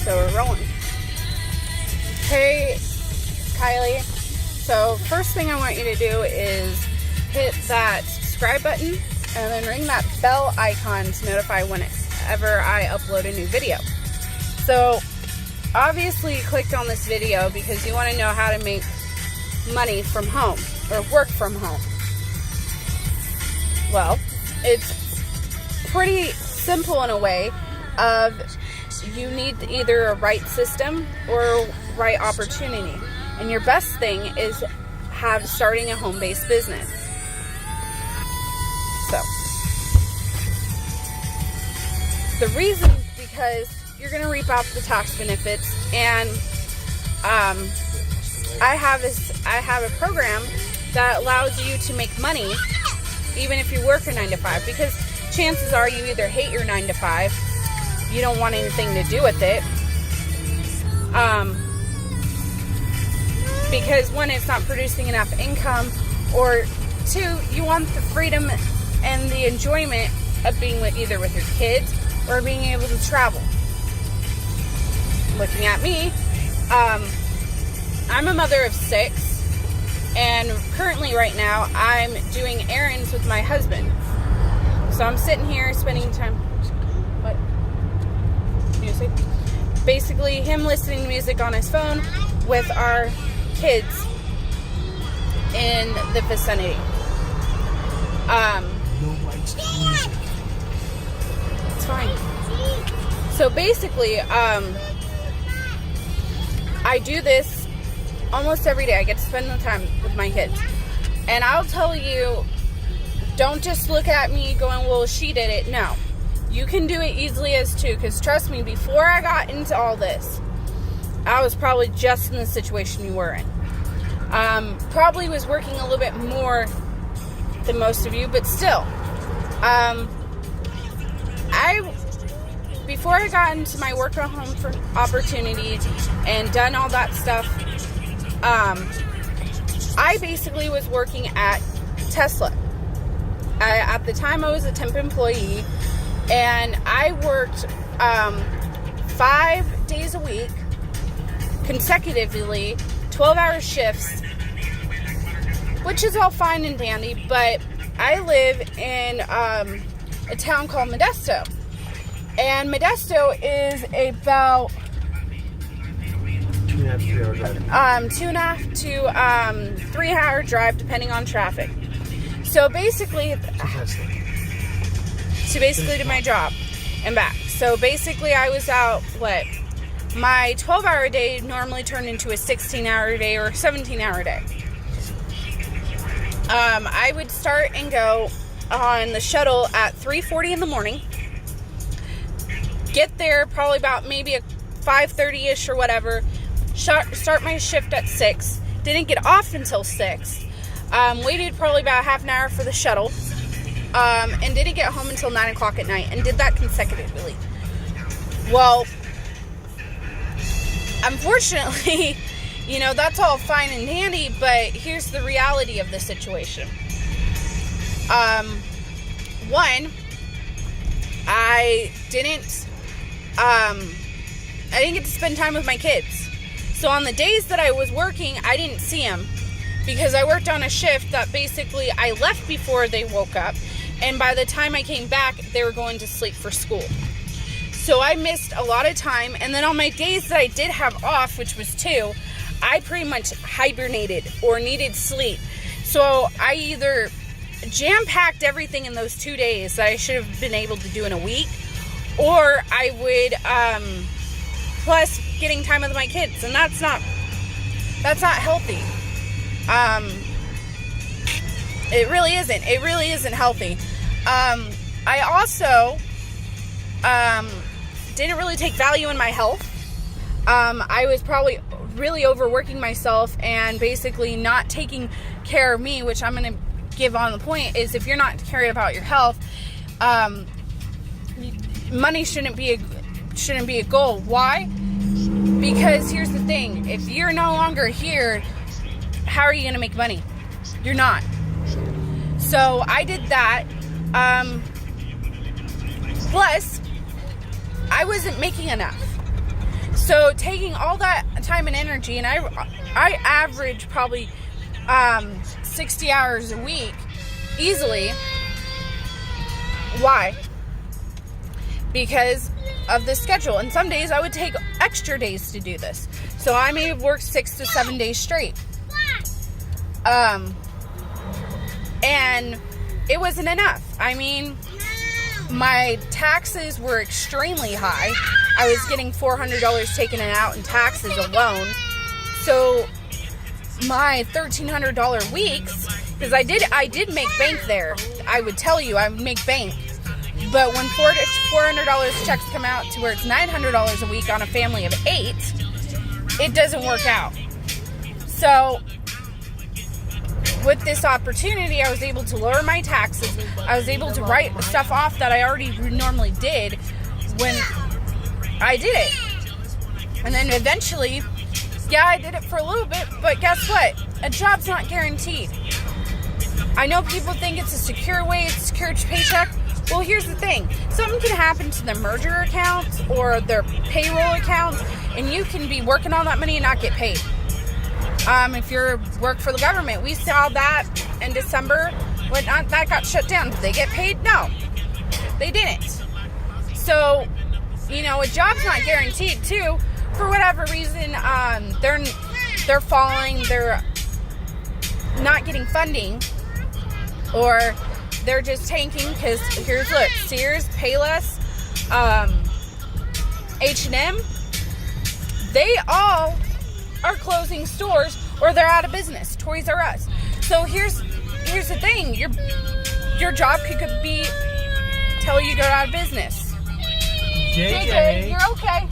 So we're rolling. Hey, Kylie. So first thing I want you to do is hit that subscribe button and then ring that bell icon to notify whenever I upload a new video. So obviously you clicked on this video because you want to know how to make money from home or work from home. Well, it's pretty simple in a way of you need either a right system or right opportunity. And your best thing is starting a home-based business. So, the reason because you're going to reap out the tax benefits, and I have a program that allows you to make money even if you work a 9 to 5, because chances are you either hate your 9 to 5, you don't want anything to do with it, because one, it's not producing enough income, or two, you want the freedom and the enjoyment of being either with your kids or being able to travel. Looking at me, I'm a mother of 6, and currently right now I'm doing errands with my husband. So I'm sitting here spending time. What? Music? Basically him listening to music on his phone with our kids in the vicinity. It's fine. So basically, I do this almost every day. I get to spend the time with my kids. And I'll tell you, don't just look at me going, well, she did it. No. You can do it easily as too, because trust me, before I got into all this, I was probably just in the situation you were in. Probably was working a little bit more than most of you, but still. Before I got into my work from home for opportunity and done all that stuff, I basically was working at Tesla. At the time, I was a temp employee, and I worked 5 days a week, consecutively, 12-hour shifts, which is all fine and dandy, but I live in a town called Modesto, and Modesto is about 2.5 to 3-hour drive, depending on traffic. So basically, to my job and back. So basically, I was out, my 12-hour day normally turned into a 16-hour day or 17-hour day. I would start and go on the shuttle at 3:40 in the morning. Get there probably about maybe a 5:30-ish or whatever. Start my shift at 6. Didn't get off until 6. Waited probably about half an hour for the shuttle. And didn't get home until 9 o'clock at night. And did that consecutively. Well, unfortunately, that's all fine and dandy, but here's the reality of the situation. One, I didn't get to spend time with my kids. So on the days that I was working, I didn't see them because I worked on a shift that basically I left before they woke up, and by the time I came back, they were going to sleep for school. So I missed a lot of time, and then on my days that I did have off, which was 2, I pretty much hibernated or needed sleep. So I either jam-packed everything in those 2 days that I should have been able to do in a week, or I would, plus getting time with my kids, and that's not healthy. It really isn't healthy. I also, didn't really take value in my health. I was probably really overworking myself and basically not taking care of me, which I'm going to give on the point is if you're not caring about your health, money shouldn't be a goal. Why? Because here's the thing, if you're no longer here, how are you going to make money? You're not. So I did that. Plus, I wasn't making enough. So taking all that time and energy, and I average probably 60 hours a week easily. Why? Because of the schedule. And some days I would take extra days to do this. So I may work 6 to 7 days straight. And it wasn't enough. I mean, my taxes were extremely high. I was getting $400 taken out in taxes alone. So my $1,300 weeks, because I did make bank there. I would tell you I would make bank. But when $400 checks come out to where it's $900 a week on a family of 8, it doesn't work out. So with this opportunity, I was able to lower my taxes. I was able to write stuff off that I already normally did when I did it. And then eventually, yeah, I did it for a little bit, but guess what? A job's not guaranteed. I know people think it's a secure way, it's a secure paycheck. Well, here's the thing. Something can happen to their merger accounts or their payroll accounts, and you can be working on that money and not get paid. If you're work for the government, we saw that in December when that got shut down. Did they get paid? No, they didn't. So, you know, a job's not guaranteed too. For whatever reason, they're falling, they're not getting funding, or they're just tanking. Because here's look, Sears, Payless, H&M, they all are closing stores or they're out of business. Toys R Us. So here's the thing, your job could be till you go out of business. JJ, you're okay.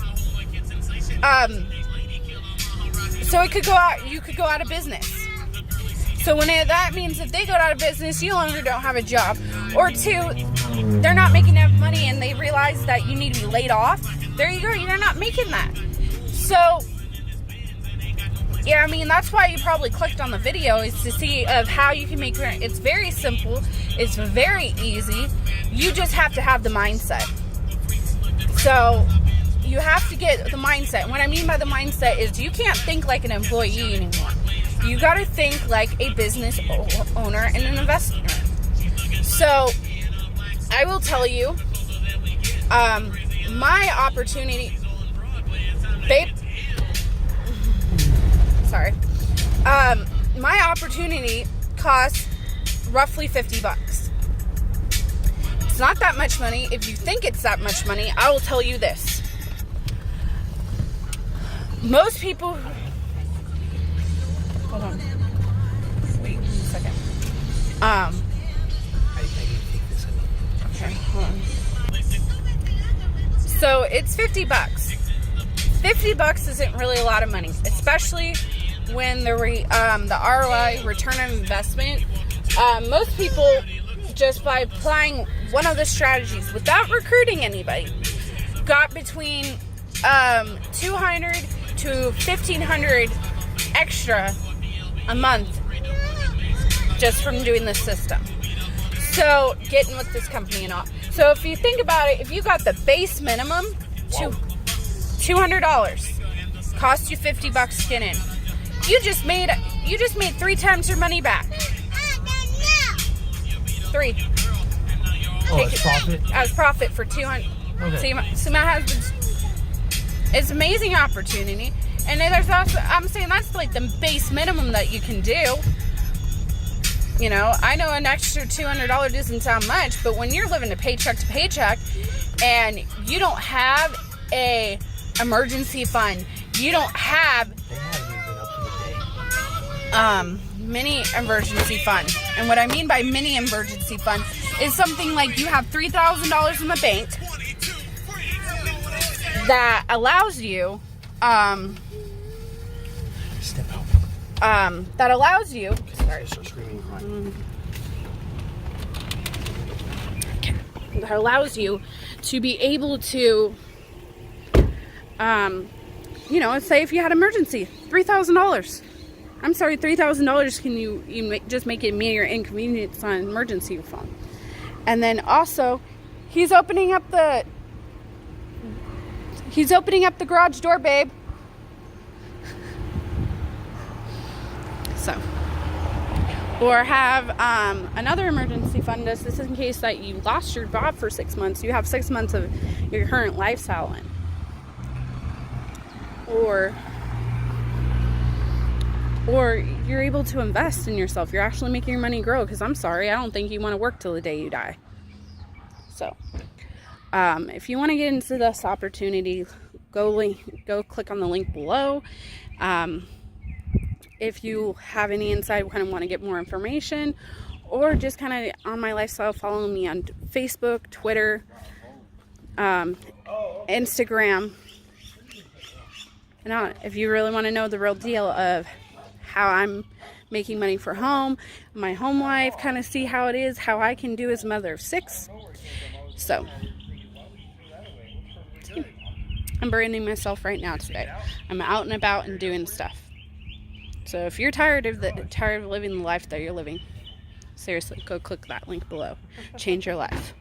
So it could go out, you could go out of business. So when that means if they go out of business, you no longer don't have a job. Or two, they're not making enough money and they realize that you need to be laid off. There you go, you're not making that. So yeah, I mean, that's why you probably clicked on the video, is to see of how you can make it. It's very simple. It's very easy. You just have to have the mindset. So you have to get the mindset. And what I mean by the mindset is you can't think like an employee anymore. You got to think like a business owner and an investor. So I will tell you, my opportunity, babe, sorry. My opportunity costs roughly $50. It's not that much money. If you think it's that much money, I will tell you this. Most people, hold on. Wait a second. Okay, hold on. So it's $50. $50 isn't really a lot of money, especially when the ROI, return on investment. Most people, just by applying one of the strategies without recruiting anybody, got between $200 to $1,500 extra a month just from doing this system. So getting with this company and all. So if you think about it, if you got the base minimum to $200, cost you $50 to get in. You just made 3 times your money back. 3. Oh, as profit? As profit for $200. Okay. So my husband's, it's an amazing opportunity. And then there's also, I'm saying that's like the base minimum that you can do. You know, I know an extra $200 doesn't sound much, but when you're living a paycheck to paycheck and you don't have a emergency fund, you don't have mini emergency fund. And what I mean by mini emergency fund is something like you have $3,000 in the bank that allows you step out. That allows you, sorry, that allows you to be able to you know, say if you had emergency, $3,000. I'm sorry, $3,000 can you just make it mere inconvenience on emergency fund. And then also, he's opening up the He's opening up the garage door, babe. So, or have another emergency fund. This is in case that you lost your job for 6 months. You have 6 months of your current lifestyle in. Or you're able to invest in yourself. You're actually making your money grow. Because I'm sorry, I don't think you want to work till the day you die. So, if you want to get into this opportunity, go click on the link below. If you have any insight, kind of want to get more information, or just kind of on my lifestyle, follow me on Facebook, Twitter, Instagram. And if you really want to know the real deal of how I'm making money for home, my home life, kind of see how it is, how I can do as a mother of 6. So, I'm branding myself right now today. I'm out and about and doing stuff. So if you're tired of living the life that you're living, seriously, go click that link below. Change your life.